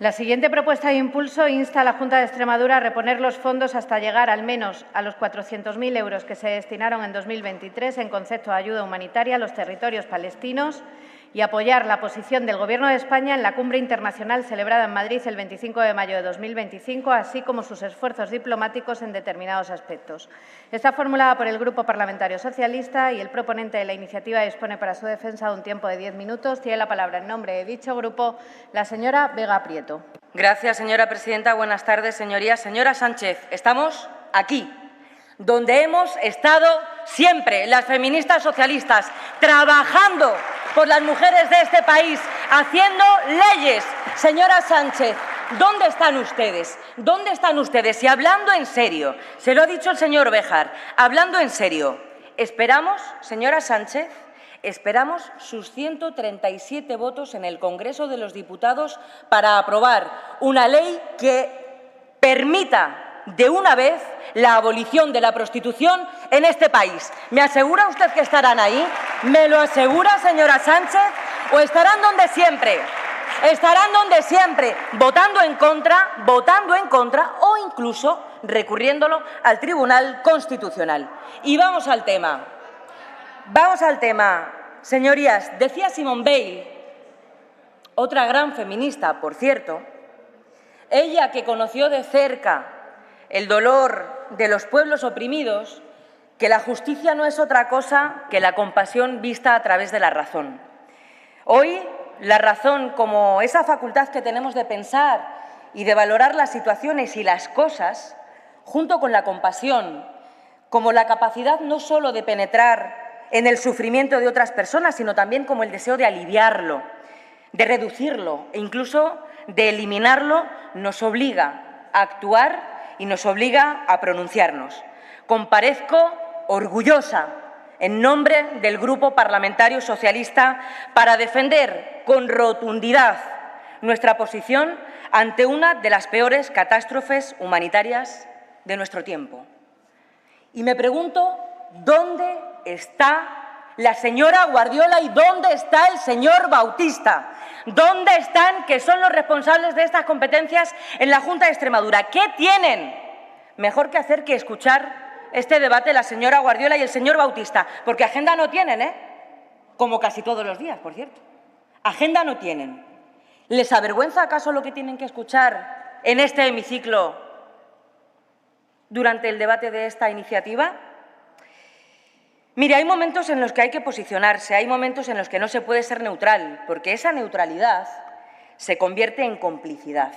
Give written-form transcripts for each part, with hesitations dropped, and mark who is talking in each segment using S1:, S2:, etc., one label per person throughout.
S1: La siguiente propuesta de impulso insta a la Junta de Extremadura a reponer los fondos hasta llegar al menos a los 400.000 euros que se destinaron en 2023 en concepto de ayuda humanitaria a los territorios palestinos y apoyar la posición del Gobierno de España en la cumbre internacional celebrada en Madrid el 25 de mayo de 2025, así como sus esfuerzos diplomáticos en determinados aspectos. Está formulada por el Grupo Parlamentario Socialista y el proponente de la iniciativa dispone para su defensa de un tiempo de 10 minutos. Tiene la palabra en nombre de dicho grupo la señora Vega Prieto.
S2: Gracias, señora presidenta. Buenas tardes, señorías. Señora Sánchez, estamos aquí, donde hemos estado siempre, las feministas socialistas, trabajando por las mujeres de este país, haciendo leyes. Señora Sánchez, ¿dónde están ustedes? ¿Dónde están ustedes? Y hablando en serio, se lo ha dicho el señor Béjar, hablando en serio, esperamos, señora Sánchez, esperamos sus 137 votos en el Congreso de los Diputados para aprobar una ley que permita de una vez la abolición de la prostitución en este país. ¿Me asegura usted que estarán ahí? ¿Me lo asegura, señora Sánchez? ¿O estarán donde siempre? Estarán donde siempre, votando en contra o incluso recurriéndolo al Tribunal Constitucional. Y vamos al tema. Vamos al tema. Señorías, decía Simone Weil, otra gran feminista, por cierto, ella que conoció de cerca el dolor de los pueblos oprimidos, que la justicia no es otra cosa que la compasión vista a través de la razón. Hoy, la razón, como esa facultad que tenemos de pensar y de valorar las situaciones y las cosas, junto con la compasión, como la capacidad no solo de penetrar en el sufrimiento de otras personas, sino también como el deseo de aliviarlo, de reducirlo e incluso de eliminarlo, nos obliga a actuar y nos obliga a pronunciarnos. Comparezco orgullosa en nombre del Grupo Parlamentario Socialista para defender con rotundidad nuestra posición ante una de las peores catástrofes humanitarias de nuestro tiempo. Y me pregunto, ¿dónde está la señora Guardiola y dónde está el señor Bautista? ¿Dónde están, que son los responsables de estas competencias en la Junta de Extremadura? ¿Qué tienen mejor que hacer que escuchar este debate la señora Guardiola y el señor Bautista? Porque agenda no tienen, como casi todos los días, por cierto. Agenda no tienen. ¿Les avergüenza acaso lo que tienen que escuchar en este hemiciclo durante el debate de esta iniciativa? Mire, hay momentos en los que hay que posicionarse, hay momentos en los que no se puede ser neutral, porque esa neutralidad se convierte en complicidad.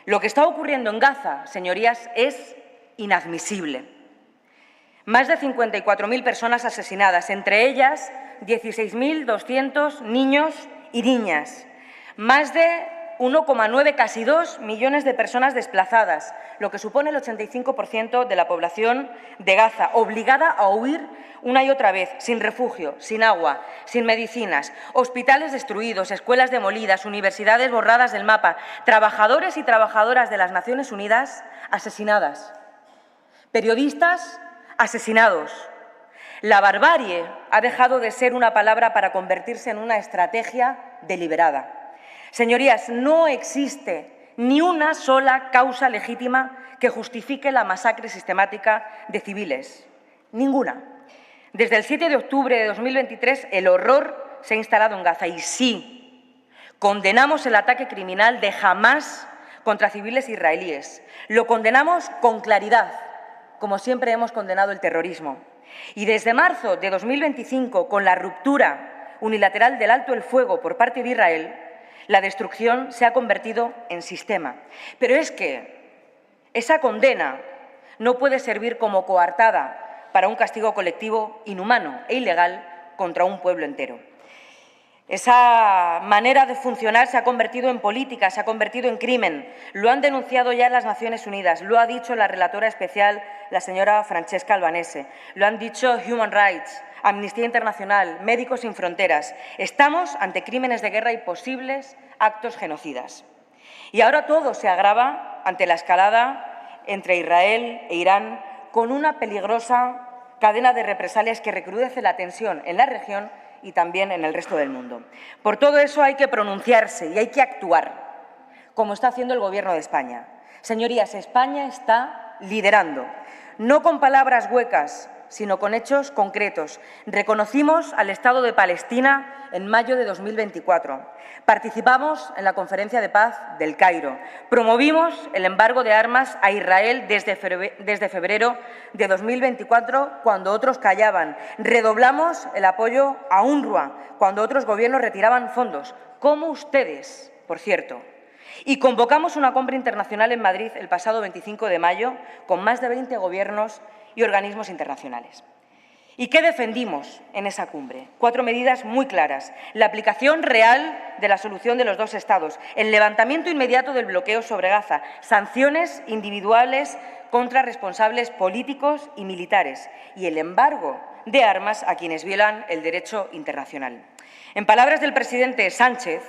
S2: Lo que está ocurriendo en Gaza, señorías, es inadmisible. Más de 54.000 personas asesinadas, entre ellas 16.200 niños y niñas. Más de 1,9, casi 2 millones de personas desplazadas, lo que supone el 85% de la población de Gaza, obligada a huir una y otra vez, sin refugio, sin agua, sin medicinas, hospitales destruidos, escuelas demolidas, universidades borradas del mapa, trabajadores y trabajadoras de las Naciones Unidas asesinadas, periodistas asesinados. La barbarie ha dejado de ser una palabra para convertirse en una estrategia deliberada. Señorías, no existe ni una sola causa legítima que justifique la masacre sistemática de civiles. Ninguna. Desde el 7 de octubre de 2023, el horror se ha instalado en Gaza. Y sí, condenamos el ataque criminal de Hamás contra civiles israelíes. Lo condenamos con claridad, como siempre hemos condenado el terrorismo. Y desde marzo de 2025, con la ruptura unilateral del alto el fuego por parte de Israel, la destrucción se ha convertido en sistema. Pero es que esa condena no puede servir como coartada para un castigo colectivo inhumano e ilegal contra un pueblo entero. Esa manera de funcionar se ha convertido en política, se ha convertido en crimen. Lo han denunciado ya las Naciones Unidas, lo ha dicho la relatora especial, la señora Francesca Albanese, lo han dicho Human Rights, Amnistía Internacional, Médicos Sin Fronteras. Estamos ante crímenes de guerra y posibles actos genocidas. Y ahora todo se agrava ante la escalada entre Israel e Irán, con una peligrosa cadena de represalias que recrudece la tensión en la región y también en el resto del mundo. Por todo eso hay que pronunciarse y hay que actuar como está haciendo el Gobierno de España. Señorías, España está liderando, no con palabras huecas, sino con hechos concretos. Reconocimos al Estado de Palestina en mayo de 2024. Participamos en la Conferencia de Paz del Cairo. Promovimos el embargo de armas a Israel desde febrero de 2024, cuando otros callaban. Redoblamos el apoyo a UNRWA, cuando otros gobiernos retiraban fondos, como ustedes, por cierto. Y convocamos una cumbre internacional en Madrid el pasado 25 de mayo con más de 20 gobiernos y organismos internacionales. ¿Y qué defendimos en esa cumbre? 4 medidas muy claras. La aplicación real de la solución de los 2 Estados, el levantamiento inmediato del bloqueo sobre Gaza, sanciones individuales contra responsables políticos y militares y el embargo de armas a quienes violan el derecho internacional. En palabras del presidente Sánchez,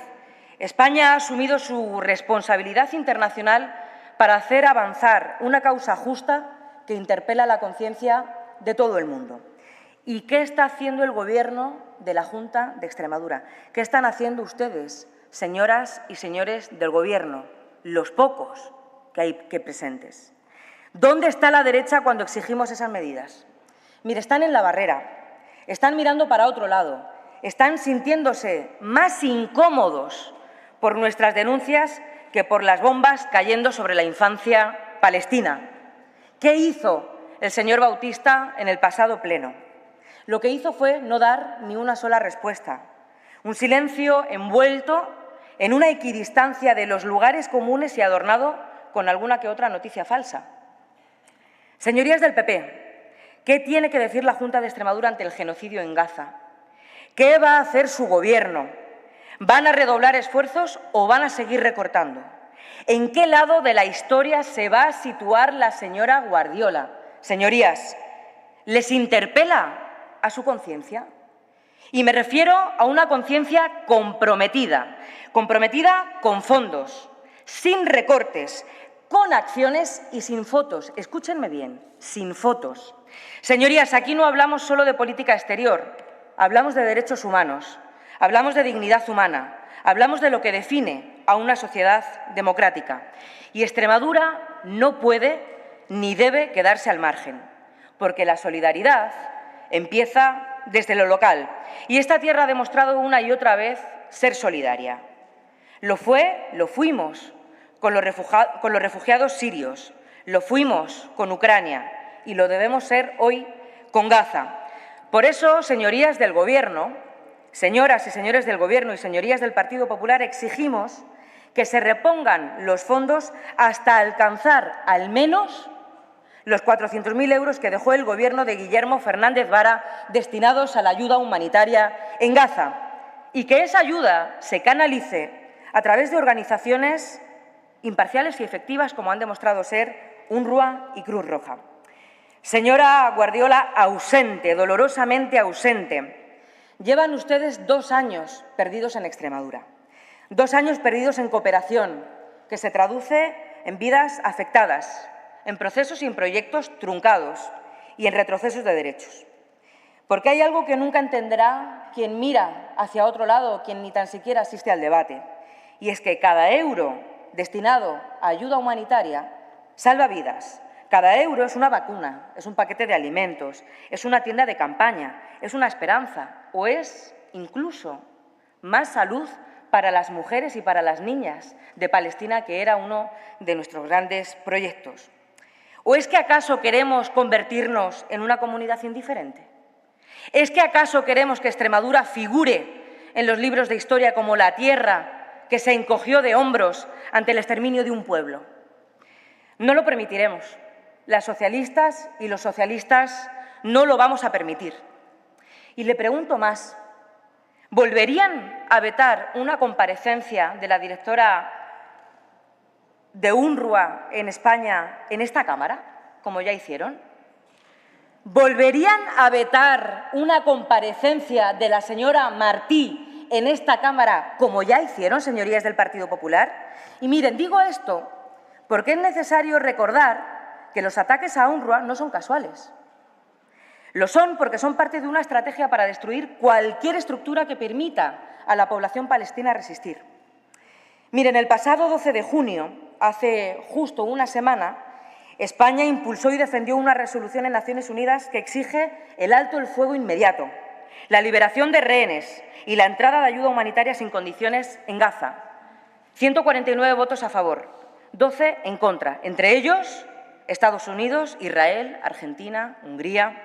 S2: España ha asumido su responsabilidad internacional para hacer avanzar una causa justa que interpela la conciencia de todo el mundo. ¿Y qué está haciendo el Gobierno de la Junta de Extremadura? ¿Qué están haciendo ustedes, señoras y señores del Gobierno, los pocos que hay presentes? ¿Dónde está la derecha cuando exigimos esas medidas? Mire, están en la barrera, están mirando para otro lado, están sintiéndose más incómodos por nuestras denuncias que por las bombas cayendo sobre la infancia palestina. ¿Qué hizo el señor Bautista en el pasado pleno? Lo que hizo fue no dar ni una sola respuesta. Un silencio envuelto en una equidistancia de los lugares comunes y adornado con alguna que otra noticia falsa. Señorías del PP, ¿qué tiene que decir la Junta de Extremadura ante el genocidio en Gaza? ¿Qué va a hacer su Gobierno? ¿Van a redoblar esfuerzos o van a seguir recortando? ¿En qué lado de la historia se va a situar la señora Guardiola? Señorías, ¿les interpela a su conciencia? Y me refiero a una conciencia comprometida con fondos, sin recortes, con acciones y sin fotos. Escúchenme bien, sin fotos. Señorías, aquí no hablamos solo de política exterior, hablamos de derechos humanos, hablamos de dignidad humana, hablamos de lo que define a una sociedad democrática. Y Extremadura no puede ni debe quedarse al margen, porque la solidaridad empieza desde lo local. Y esta tierra ha demostrado una y otra vez ser solidaria. Lo fuimos con los refugiados sirios, lo fuimos con Ucrania y lo debemos ser hoy con Gaza. Por eso, señorías del Gobierno, señoras y señores del Gobierno y señorías del Partido Popular, exigimos que se repongan los fondos hasta alcanzar al menos los 400.000 euros que dejó el Gobierno de Guillermo Fernández Vara destinados a la ayuda humanitaria en Gaza y que esa ayuda se canalice a través de organizaciones imparciales y efectivas como han demostrado ser UNRWA y Cruz Roja. Señora Guardiola, ausente, dolorosamente ausente. Llevan ustedes 2 años perdidos en Extremadura, 2 años perdidos en cooperación, que se traduce en vidas afectadas, en procesos y en proyectos truncados y en retrocesos de derechos. Porque hay algo que nunca entenderá quien mira hacia otro lado o quien ni tan siquiera asiste al debate, y es que cada euro destinado a ayuda humanitaria salva vidas. Cada euro es una vacuna, es un paquete de alimentos, es una tienda de campaña, es una esperanza o es incluso más salud para las mujeres y para las niñas de Palestina, que era uno de nuestros grandes proyectos. ¿O es que acaso queremos convertirnos en una comunidad indiferente? ¿Es que acaso queremos que Extremadura figure en los libros de historia como la tierra que se encogió de hombros ante el exterminio de un pueblo? No lo permitiremos. Las socialistas y los socialistas no lo vamos a permitir. Y le pregunto más, ¿volverían a vetar una comparecencia de la directora de UNRWA en España en esta Cámara, como ya hicieron? ¿Volverían a vetar una comparecencia de la señora Martí en esta Cámara, como ya hicieron, señorías del Partido Popular? Y miren, digo esto porque es necesario recordar que los ataques a UNRWA no son casuales. Lo son porque son parte de una estrategia para destruir cualquier estructura que permita a la población palestina resistir. Miren, el pasado 12 de junio, hace justo una semana, España impulsó y defendió una resolución en Naciones Unidas que exige el alto el fuego inmediato, la liberación de rehenes y la entrada de ayuda humanitaria sin condiciones en Gaza. 149 votos a favor, 12 en contra, entre ellos Estados Unidos, Israel, Argentina, Hungría.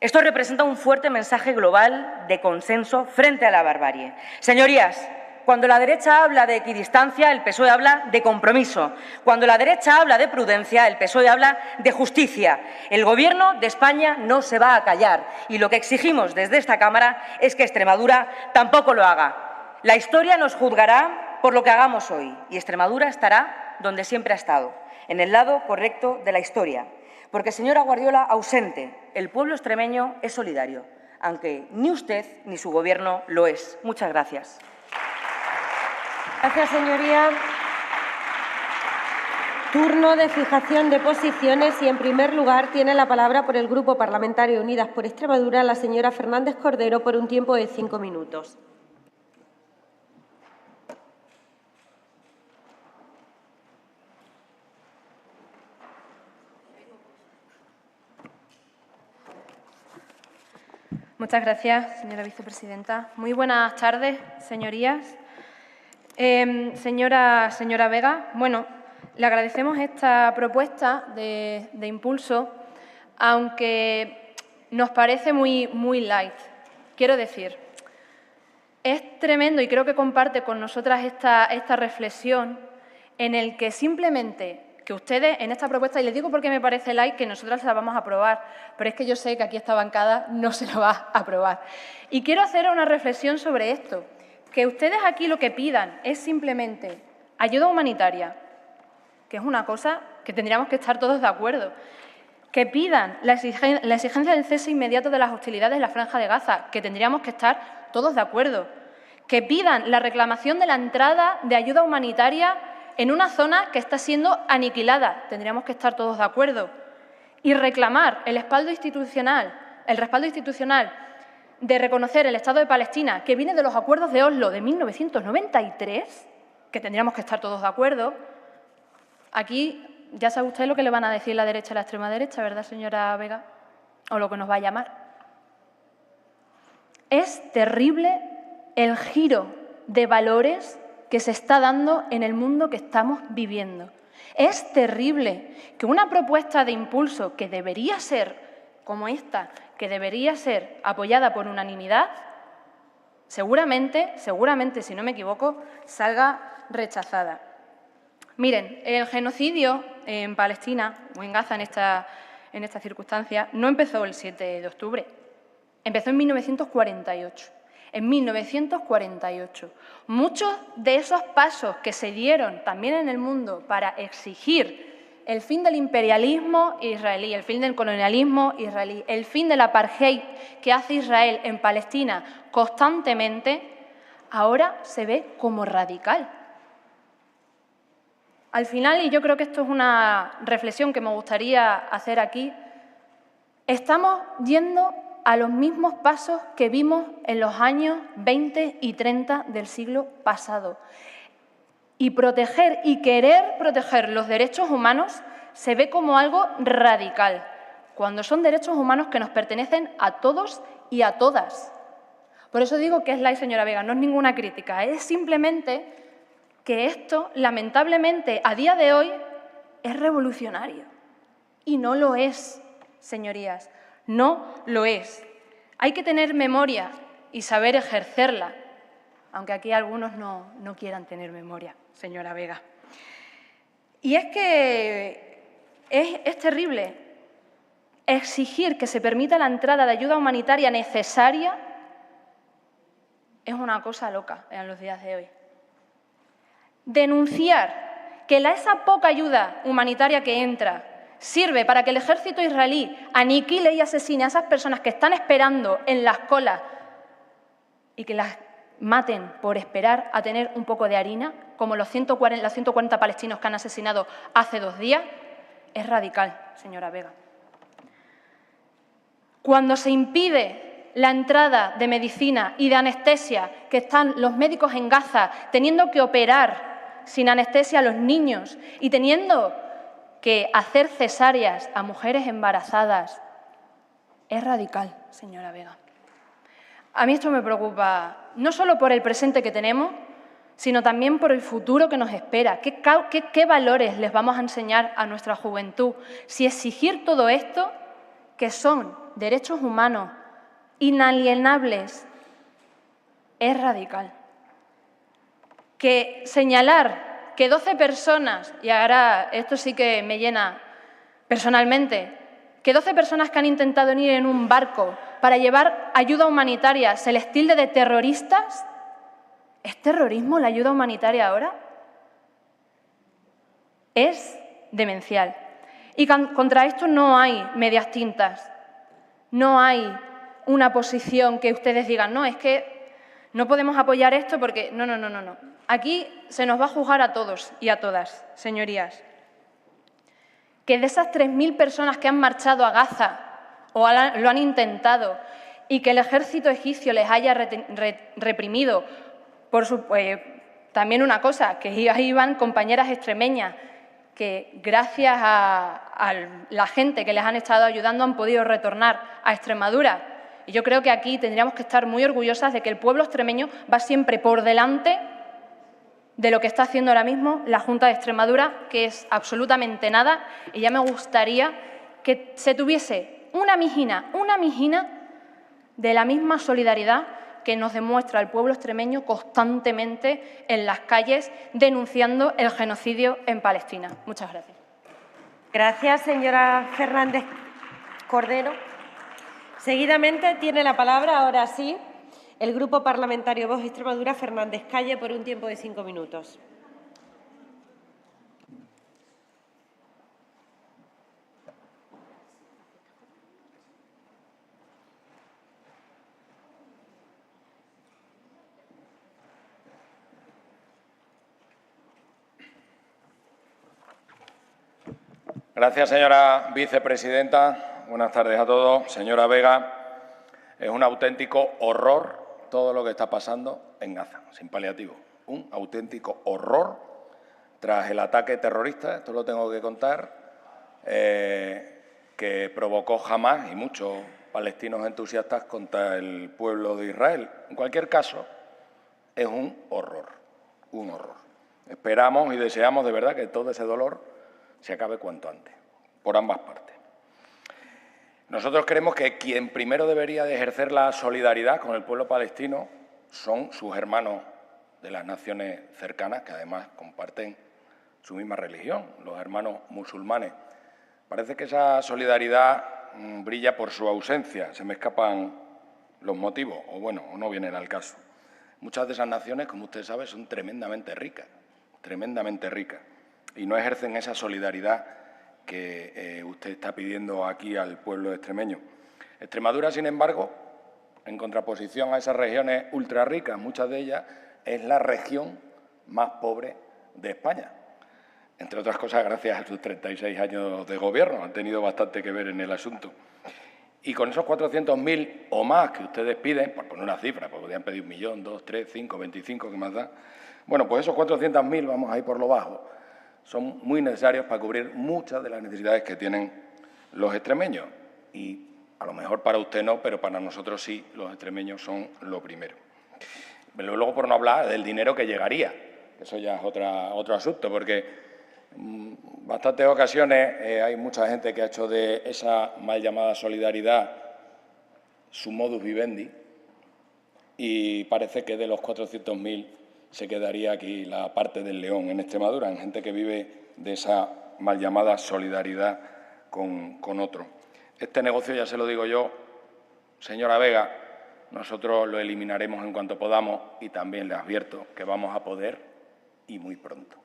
S2: Esto representa un fuerte mensaje global de consenso frente a la barbarie. Señorías, cuando la derecha habla de equidistancia, el PSOE habla de compromiso. Cuando la derecha habla de prudencia, el PSOE habla de justicia. El Gobierno de España no se va a callar y lo que exigimos desde esta Cámara es que Extremadura tampoco lo haga. La historia nos juzgará por lo que hagamos hoy y Extremadura estará donde siempre ha estado, en el lado correcto de la historia. Porque, señora Guardiola, ausente, el pueblo extremeño es solidario, aunque ni usted ni su Gobierno lo es. Muchas gracias.
S3: Gracias, señoría. Turno de fijación de posiciones y, en primer lugar, tiene la palabra por el Grupo Parlamentario Unidas por Extremadura la señora Fernández Cordero por un tiempo de 5 minutos.
S1: Muchas gracias, señora vicepresidenta. Muy buenas tardes, señorías. Señora Vega, bueno, le agradecemos esta propuesta de impulso, aunque nos parece muy light. Quiero decir, es tremendo y creo que comparte con nosotras esta reflexión en el que simplemente que ustedes en esta propuesta, y les digo porque me parece light, que nosotras la vamos a aprobar, pero es que yo sé que aquí esta bancada no se lo va a aprobar. Y quiero hacer una reflexión sobre esto, que ustedes aquí lo que pidan es simplemente ayuda humanitaria, que es una cosa que tendríamos que estar todos de acuerdo, que pidan la exigencia del cese inmediato de las hostilidades en la Franja de Gaza, que tendríamos que estar todos de acuerdo, que pidan la reclamación de la entrada de ayuda humanitaria en una zona que está siendo aniquilada, tendríamos que estar todos de acuerdo, y reclamar el respaldo institucional de reconocer el Estado de Palestina, que viene de los acuerdos de Oslo de 1993, que tendríamos que estar todos de acuerdo. Aquí ya sabe usted lo que le van a decir la derecha y la extrema derecha, ¿verdad, señora Vega? O lo que nos va a llamar. Es terrible el giro de valores que se está dando en el mundo que estamos viviendo. Es terrible que una propuesta de impulso que debería ser como esta, que debería ser apoyada por unanimidad, seguramente, si no me equivoco, salga rechazada. Miren, el genocidio en Palestina o en Gaza en esta circunstancia no empezó el 7 de octubre, empezó en 1948. En 1948. Muchos de esos pasos que se dieron también en el mundo para exigir el fin del imperialismo israelí, el fin del colonialismo israelí, el fin del apartheid que hace Israel en Palestina constantemente, ahora se ve como radical. Al final, y yo creo que esto es una reflexión que me gustaría hacer aquí, estamos yendo a los mismos pasos que vimos en los años 20 y 30 del siglo pasado. Y proteger y querer proteger los derechos humanos se ve como algo radical, cuando son derechos humanos que nos pertenecen a todos y a todas. Por eso digo que es light, señora Vega, no es ninguna crítica, es simplemente que esto, lamentablemente, a día de hoy, es revolucionario. Y no lo es, señorías. No lo es. Hay que tener memoria y saber ejercerla, aunque aquí algunos no quieran tener memoria, señora Vega. Y es que es terrible exigir que se permita la entrada de ayuda humanitaria necesaria, es una cosa loca en los días de hoy. Denunciar que esa poca ayuda humanitaria que entra sirve para que el ejército israelí aniquile y asesine a esas personas que están esperando en las colas y que las maten por esperar a tener un poco de harina, como los 140 palestinos que han asesinado hace 2 días, es radical, señora Vega. Cuando se impide la entrada de medicina y de anestesia, que están los médicos en Gaza teniendo que operar
S4: sin anestesia a los niños y teniendo que hacer cesáreas a mujeres embarazadas, es radical, señora Vega. A mí esto me preocupa no solo por el presente que tenemos, sino también por el futuro que nos espera. ¿Qué valores les vamos a enseñar a nuestra juventud? Si exigir todo esto, que son derechos humanos inalienables, es radical. Que señalar que 12 personas, y ahora esto sí que me llena personalmente, que 12 personas que han intentado ir en un barco para llevar ayuda humanitaria se les tilde de terroristas, ¿es terrorismo la ayuda humanitaria ahora? Es demencial. Y contra esto no hay medias tintas, no hay una posición que ustedes digan, no, es que no podemos apoyar esto porque… No. Aquí se nos va a juzgar a todos y a todas, señorías. Que de esas 3.000 personas que han marchado a Gaza o lo han intentado y que el ejército egipcio les haya reprimido, también una cosa, que ahí iban compañeras extremeñas que gracias a la gente que les han estado ayudando han podido retornar a Extremadura. Y yo creo que aquí tendríamos que estar muy orgullosas de que el pueblo extremeño va siempre por delante de lo que está haciendo ahora mismo la Junta de Extremadura, que es absolutamente nada, y ya me gustaría que se tuviese una mijina de la misma solidaridad que nos demuestra el pueblo extremeño constantemente en las calles denunciando el genocidio en Palestina. Muchas gracias.
S3: Gracias, señora Fernández Cordero. Seguidamente tiene la palabra, ahora sí, el Grupo Parlamentario Vox Extremadura, Fernández Calle, por un tiempo de 5 minutos.
S5: Gracias, señora vicepresidenta. Buenas tardes a todos. Señora Vega, es un auténtico horror todo lo que está pasando en Gaza, sin paliativo. Un auténtico horror tras el ataque terrorista, esto lo tengo que contar, que provocó Hamás y muchos palestinos entusiastas contra el pueblo de Israel. En cualquier caso, es un horror, un horror. Esperamos y deseamos de verdad que todo ese dolor se acabe cuanto antes, por ambas partes. Nosotros creemos que quien primero debería de ejercer la solidaridad con el pueblo palestino son sus hermanos de las naciones cercanas, que además comparten su misma religión, los hermanos musulmanes. Parece que esa solidaridad brilla por su ausencia, se me escapan los motivos, o bueno, o no vienen al caso. Muchas de esas naciones, como usted sabe, son tremendamente ricas, y no ejercen esa solidaridad que usted está pidiendo aquí al pueblo extremeño. Extremadura, sin embargo, en contraposición a esas regiones ultra ricas, muchas de ellas, es la región más pobre de España. Entre otras cosas, gracias a sus 36 años de gobierno, han tenido bastante que ver en el asunto. Y con esos 400.000 o más que ustedes piden, por poner una cifra, porque podrían pedir 1 millón, 2, 3, 5, 25, ¿qué más da? Bueno, pues esos 400.000, vamos a ir por lo bajo, son muy necesarios para cubrir muchas de las necesidades que tienen los extremeños. Y a lo mejor para usted no, pero para nosotros sí, los extremeños son lo primero. Pero luego, por no hablar del dinero que llegaría, eso ya es otro asunto, porque en bastantes ocasiones hay mucha gente que ha hecho de esa mal llamada solidaridad su modus vivendi y parece que de los 400.000 se quedaría aquí la parte del león en Extremadura, en gente que vive de esa mal llamada solidaridad con otro. Este negocio, ya se lo digo yo, señora Vega, nosotros lo eliminaremos en cuanto podamos y también le advierto que vamos a poder y muy pronto.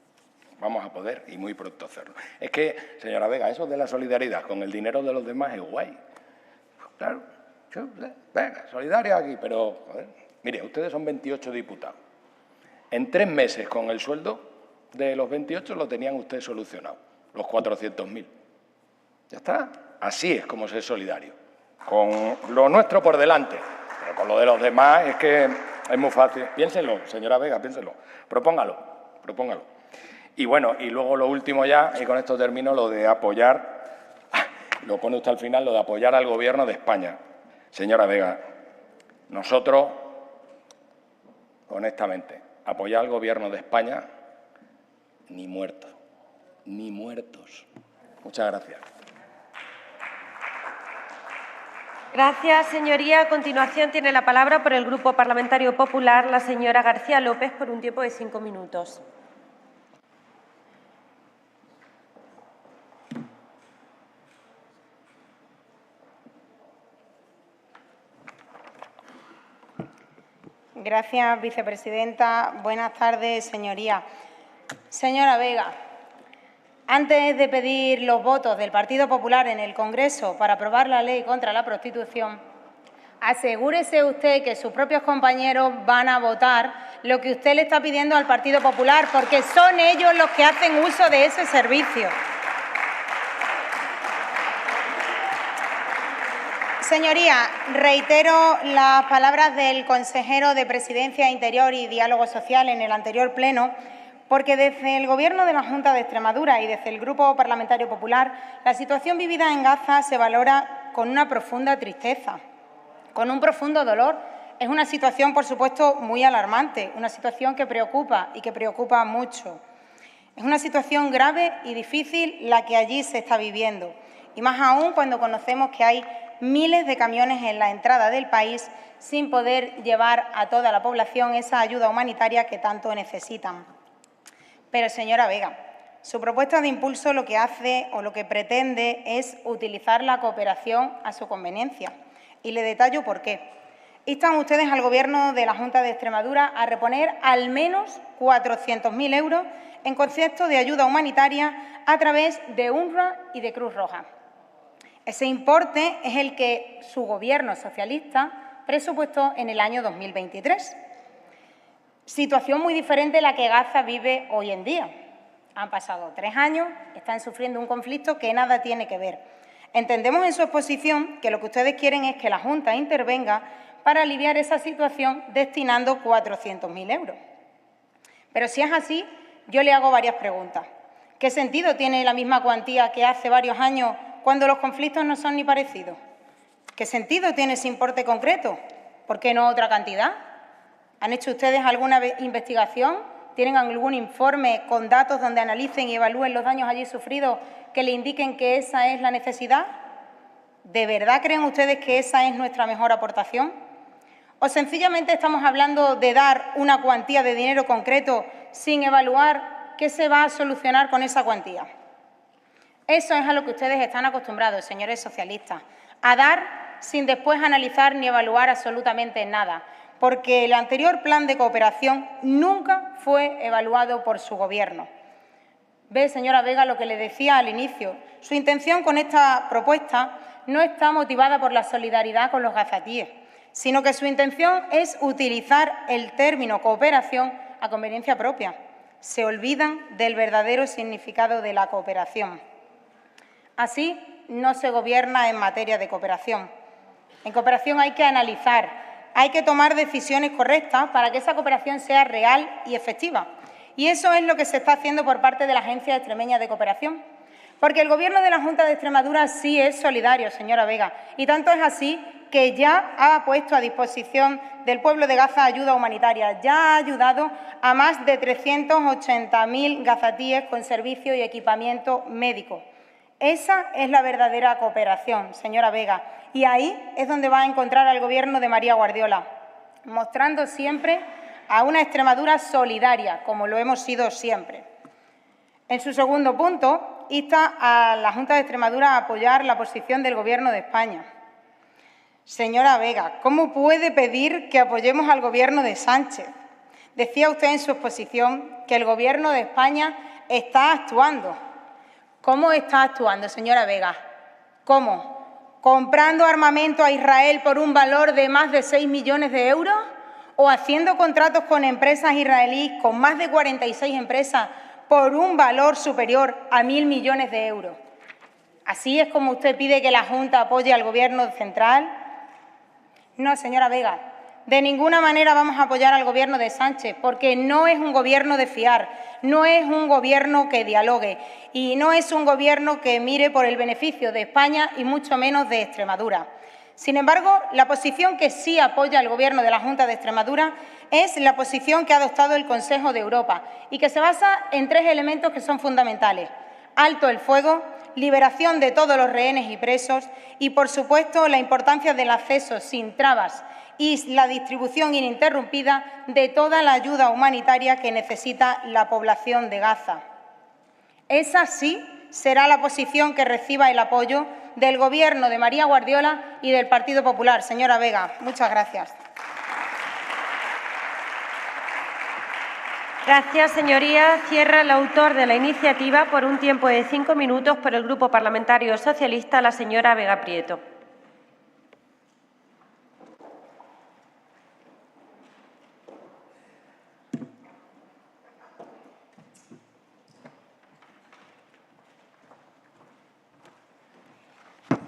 S5: Vamos a poder y muy pronto hacerlo. Es que, señora Vega, eso de la solidaridad con el dinero de los demás es guay. Claro, venga, solidaria aquí, pero, joder, mire, ustedes son 28 diputados. En 3 meses, con el sueldo de los 28, lo tenían ustedes solucionado, los 400.000. Ya está. Así es como ser solidario. Con lo nuestro por delante. Pero con lo de los demás es que es muy fácil. Piénsenlo, señora Vega, piénsenlo. Propóngalo. Y bueno, y luego lo último ya, y con esto termino, lo de apoyar, lo pone usted al final, lo de apoyar al Gobierno de España. Señora Vega, nosotros, honestamente, apoyar al Gobierno de España, ni muertos, ni muertos. Muchas gracias.
S3: Gracias, señoría. A continuación tiene la palabra por el Grupo Parlamentario Popular la señora García López por un tiempo de 5 minutos.
S6: Gracias, vicepresidenta. Buenas tardes, señoría. Señora Vega, antes de pedir los votos del Partido Popular en el Congreso para aprobar la ley contra la prostitución, asegúrese usted que sus propios compañeros van a votar lo que usted le está pidiendo al Partido Popular, porque son ellos los que hacen uso de ese servicio. Señoría, reitero las palabras del consejero de Presidencia, Interior y Diálogo Social en el anterior pleno, porque desde el Gobierno de la Junta de Extremadura y desde el Grupo Parlamentario Popular, la situación vivida en Gaza se valora con una profunda tristeza, con un profundo dolor. Es una situación, por supuesto, muy alarmante, una situación que preocupa y que preocupa mucho. Es una situación grave y difícil la que allí se está viviendo, y más aún cuando conocemos que hay miles de camiones en la entrada del país sin poder llevar a toda la población esa ayuda humanitaria que tanto necesitan. Pero, señora Vega, su propuesta de impulso lo que hace o lo que pretende es utilizar la cooperación a su conveniencia. Y le detallo por qué. Instan ustedes al Gobierno de la Junta de Extremadura a reponer al menos 400.000 euros en concepto de ayuda humanitaria a través de UNRWA y de Cruz Roja. Ese importe es el que su Gobierno socialista presupuestó en el año 2023. Situación muy diferente a la que Gaza vive hoy en día. Han pasado 3 años, están sufriendo un conflicto que nada tiene que ver. Entendemos en su exposición que lo que ustedes quieren es que la Junta intervenga para aliviar esa situación destinando 400.000 euros. Pero si es así, yo le hago varias preguntas. ¿Qué sentido tiene la misma cuantía que hace varios años cuando los conflictos no son ni parecidos? ¿Qué sentido tiene ese importe concreto? ¿Por qué no otra cantidad? ¿Han hecho ustedes alguna investigación? ¿Tienen algún informe con datos donde analicen y evalúen los daños allí sufridos que le indiquen que esa es la necesidad? ¿De verdad creen ustedes que esa es nuestra mejor aportación? ¿O sencillamente estamos hablando de dar una cuantía de dinero concreto sin evaluar qué se va a solucionar con esa cuantía? Eso es a lo que ustedes están acostumbrados, señores socialistas, a dar sin después analizar ni evaluar absolutamente nada, porque el anterior plan de cooperación nunca fue evaluado por su Gobierno. Ve, señora Vega, lo que le decía al inicio. Su intención con esta propuesta no está motivada por la solidaridad con los gazatíes, sino que su intención es utilizar el término cooperación a conveniencia propia. Se olvidan del verdadero significado de la cooperación. Así no se gobierna en materia de cooperación. En cooperación hay que analizar, hay que tomar decisiones correctas para que esa cooperación sea real y efectiva. Y eso es lo que se está haciendo por parte de la Agencia Extremeña de Cooperación. Porque el Gobierno de la Junta de Extremadura sí es solidario, señora Vega, y tanto es así que ya ha puesto a disposición del pueblo de Gaza ayuda humanitaria. Ya ha ayudado a más de 380.000 gazatíes con servicio y equipamiento médico. Esa es la verdadera cooperación, señora Vega, y ahí es donde va a encontrar al Gobierno de María Guardiola, mostrando siempre a una Extremadura solidaria, como lo hemos sido siempre. En su segundo punto, insta a la Junta de Extremadura a apoyar la posición del Gobierno de España. Señora Vega, ¿cómo puede pedir que apoyemos al Gobierno de Sánchez? Decía usted en su exposición que el Gobierno de España está actuando. ¿Cómo está actuando, señora Vega? ¿Cómo? ¿Comprando armamento a Israel por un valor de más de 6 millones de euros? ¿O haciendo contratos con empresas israelíes, con más de 46 empresas, por un valor superior a 1.000 millones de euros? ¿Así es como usted pide que la Junta apoye al Gobierno central? No, señora Vega, De ninguna manera vamos a apoyar al Gobierno de Sánchez, porque no es un Gobierno de fiar, no es un Gobierno que dialogue y no es un Gobierno que mire por el beneficio de España y mucho menos de Extremadura. Sin embargo, la posición que sí apoya el Gobierno de la Junta de Extremadura es la posición que ha adoptado el Consejo de Europa y que se basa en 3 elementos que son fundamentales: alto el fuego, liberación de todos los rehenes y presos y, por supuesto, la importancia del acceso sin trabas y la distribución ininterrumpida de toda la ayuda humanitaria que necesita la población de Gaza. Esa sí será la posición que reciba el apoyo del Gobierno de María Guardiola y del Partido Popular. Señora Vega, muchas gracias.
S3: Gracias, señoría. Cierra el autor de la iniciativa por un tiempo de 5 minutos por el Grupo Parlamentario Socialista, la señora Vega Prieto.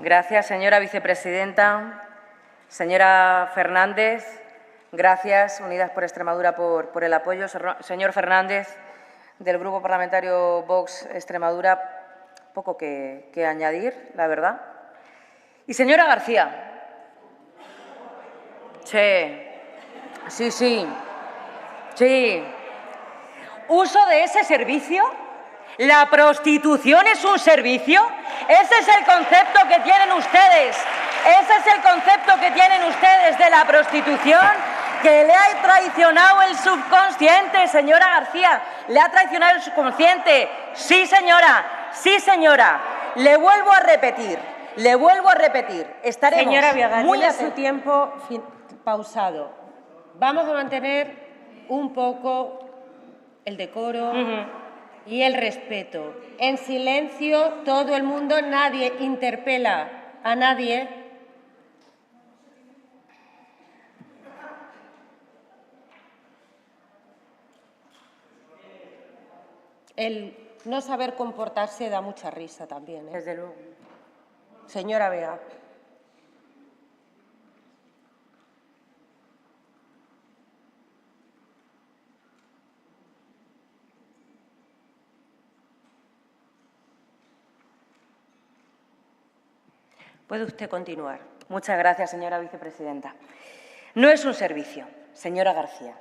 S2: Gracias, señora vicepresidenta. Señora Fernández, gracias, Unidas por Extremadura, por el apoyo. Señor Fernández, del Grupo Parlamentario Vox Extremadura, poco que añadir, la verdad. Y señora García. Sí. ¿Uso de ese servicio? ¿La prostitución es un servicio? Ese es el concepto que tienen ustedes. Ese es el concepto que tienen ustedes de la prostitución, que le ha traicionado el subconsciente, señora García. Le ha traicionado el subconsciente. Sí, señora. Sí, señora. Le vuelvo a repetir. Estaremos
S3: señora Vega,
S2: muy
S3: tiene su tiempo pausado. Vamos a mantener un poco el decoro y el respeto. En silencio, todo el mundo, nadie interpela a nadie. El no saber comportarse da mucha risa también, ¿eh?
S2: Desde luego.
S3: Señora Vega. Puede usted continuar.
S2: Muchas gracias, señora vicepresidenta. No es un servicio, señora García.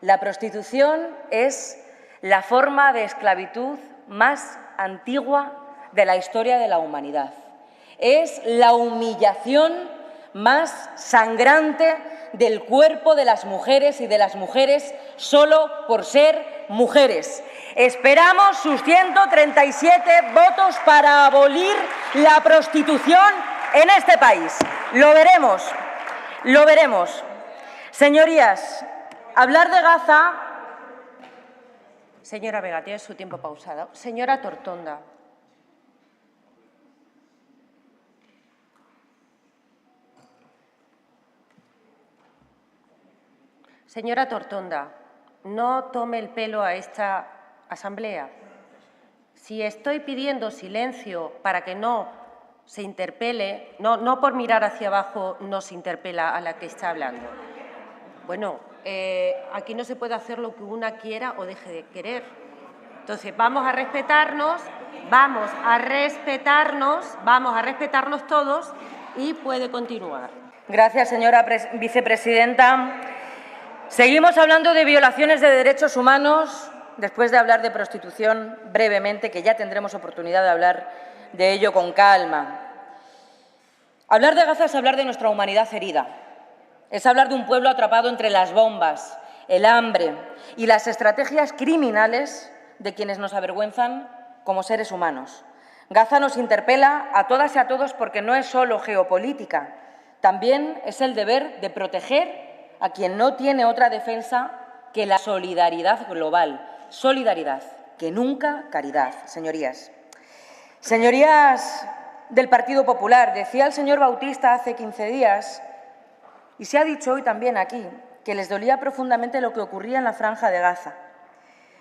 S2: La prostitución es la forma de esclavitud más antigua de la historia de la humanidad. Es la humillación más sangrante del cuerpo de las mujeres y de las mujeres solo por ser mujeres. Esperamos sus 137 votos para abolir la prostitución en este país. Lo veremos. Señorías, hablar de Gaza.
S3: Señora Vega, tiene su tiempo pausado. Señora Tortonda. Señora Tortonda, no tome el pelo a esta asamblea. Si estoy pidiendo silencio para que no se interpele, no por mirar hacia abajo no se interpela a la que está hablando. Bueno, aquí no se puede hacer lo que una quiera o deje de querer. Entonces, vamos a respetarnos todos y puede continuar.
S2: Gracias, señora vicepresidenta. Seguimos hablando de violaciones de derechos humanos, después de hablar de prostitución brevemente, que ya tendremos oportunidad de hablar de ello con calma. Hablar de Gaza es hablar de nuestra humanidad herida. Es hablar de un pueblo atrapado entre las bombas, el hambre y las estrategias criminales de quienes nos avergüenzan como seres humanos. Gaza nos interpela a todas y a todos porque no es solo geopolítica, también es el deber de proteger a quien no tiene otra defensa que la solidaridad global. Solidaridad, que nunca caridad, señorías. Señorías del Partido Popular, decía el señor Bautista hace 15 días, y se ha dicho hoy también aquí, que les dolía profundamente lo que ocurría en la Franja de Gaza.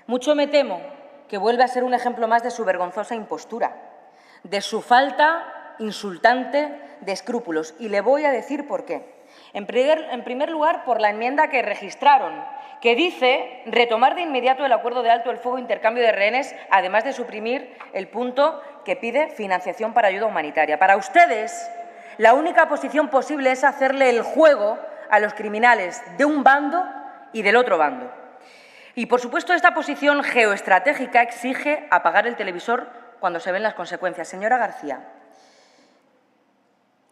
S2: Mucho me temo que vuelve a ser un ejemplo más de su vergonzosa impostura, de su falta insultante de escrúpulos. Y le voy a decir por qué. En primer lugar, por la enmienda que registraron, que dice retomar de inmediato el acuerdo de alto el fuego e intercambio de rehenes, además de suprimir el punto que pide financiación para ayuda humanitaria. Para ustedes, la única posición posible es hacerle el juego a los criminales de un bando y del otro bando. Y, por supuesto, esta posición geoestratégica exige apagar el televisor cuando se ven las consecuencias. Señora García,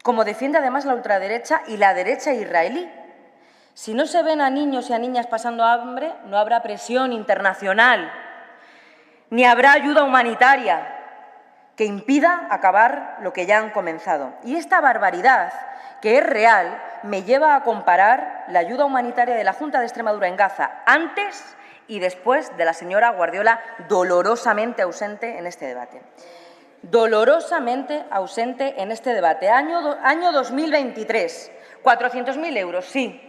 S2: como defiende además la ultraderecha y la derecha israelí, si no se ven a niños y a niñas pasando hambre, no habrá presión internacional, ni habrá ayuda humanitaria que impida acabar lo que ya han comenzado. Y esta barbaridad, que es real, me lleva a comparar la ayuda humanitaria de la Junta de Extremadura en Gaza antes y después de la señora Guardiola, dolorosamente ausente en este debate. Dolorosamente ausente en este debate. Año 2023, 400.000 euros, sí,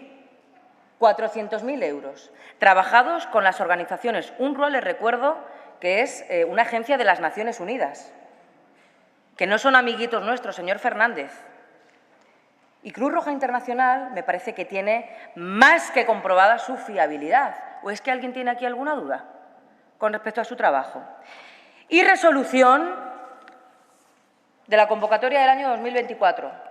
S2: 400.000 euros, trabajados con las organizaciones. UNRWA, les recuerdo, que es una agencia de las Naciones Unidas, que no son amiguitos nuestros, señor Fernández. Y Cruz Roja Internacional me parece que tiene más que comprobada su fiabilidad. ¿O es que alguien tiene aquí alguna duda con respecto a su trabajo? Y resolución de la convocatoria del año 2024.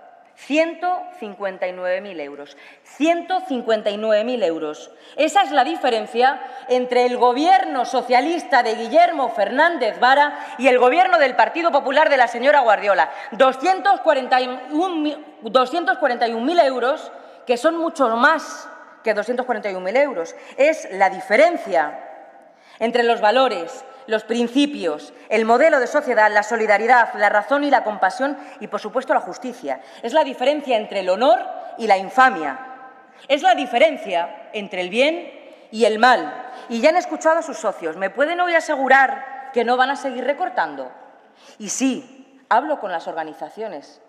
S2: 159.000 euros. 159.000 euros. Esa es la diferencia entre el Gobierno socialista de Guillermo Fernández Vara y el Gobierno del Partido Popular de la señora Guardiola. 241.000 euros, que son mucho más que 241.000 euros. Es la diferencia entre los valores, los principios, el modelo de sociedad, la solidaridad, la razón y la compasión y, por supuesto, la justicia. Es la diferencia entre el honor y la infamia. Es la diferencia entre el bien y el mal. Y ya han escuchado a sus socios. ¿Me pueden hoy asegurar que no van a seguir recortando? Y sí, hablo con las organizaciones,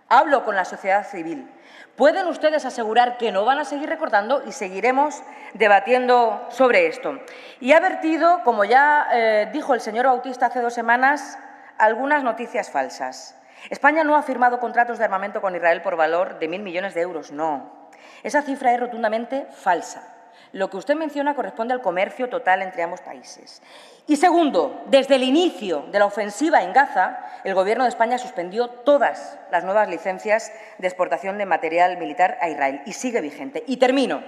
S2: hablo con la sociedad civil. ¿Pueden ustedes asegurar que no van a seguir recortando? Y seguiremos debatiendo sobre esto. Y ha vertido, como ya dijo el señor Bautista hace 2 semanas, algunas noticias falsas. España no ha firmado contratos de armamento con Israel por valor de 1.000 millones de euros, no. Esa cifra es rotundamente falsa. Lo que usted menciona corresponde al comercio total entre ambos países. Y segundo, desde el inicio de la ofensiva en Gaza, el Gobierno de España suspendió todas las nuevas licencias de exportación de material militar a Israel y sigue vigente. Y termino.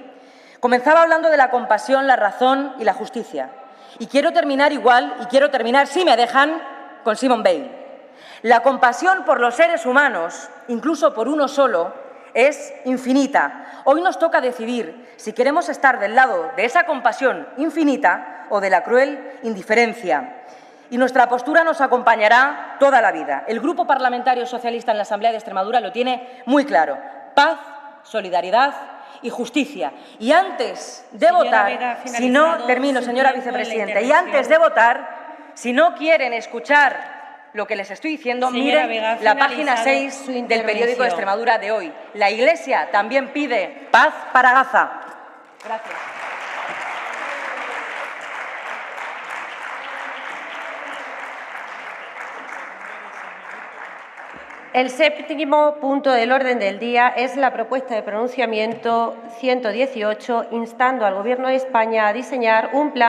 S2: Comenzaba hablando de la compasión, la razón y la justicia. Y quiero terminar igual, si me dejan, con Simone Weil. La compasión por los seres humanos, incluso por uno solo, es infinita. Hoy nos toca decidir si queremos estar del lado de esa compasión infinita o de la cruel indiferencia. Y nuestra postura nos acompañará toda la vida. El Grupo Parlamentario Socialista en la Asamblea de Extremadura lo tiene muy claro. Paz, solidaridad y justicia. Y antes de votar, si no, termino, señora vicepresidenta, y antes de votar, si no quieren escuchar lo que les estoy diciendo, miren la página 6 del periódico de Extremadura de hoy. La Iglesia también pide paz para Gaza. Gracias.
S3: El séptimo punto del orden del día es la propuesta de pronunciamiento 118, instando al Gobierno de España a diseñar un plan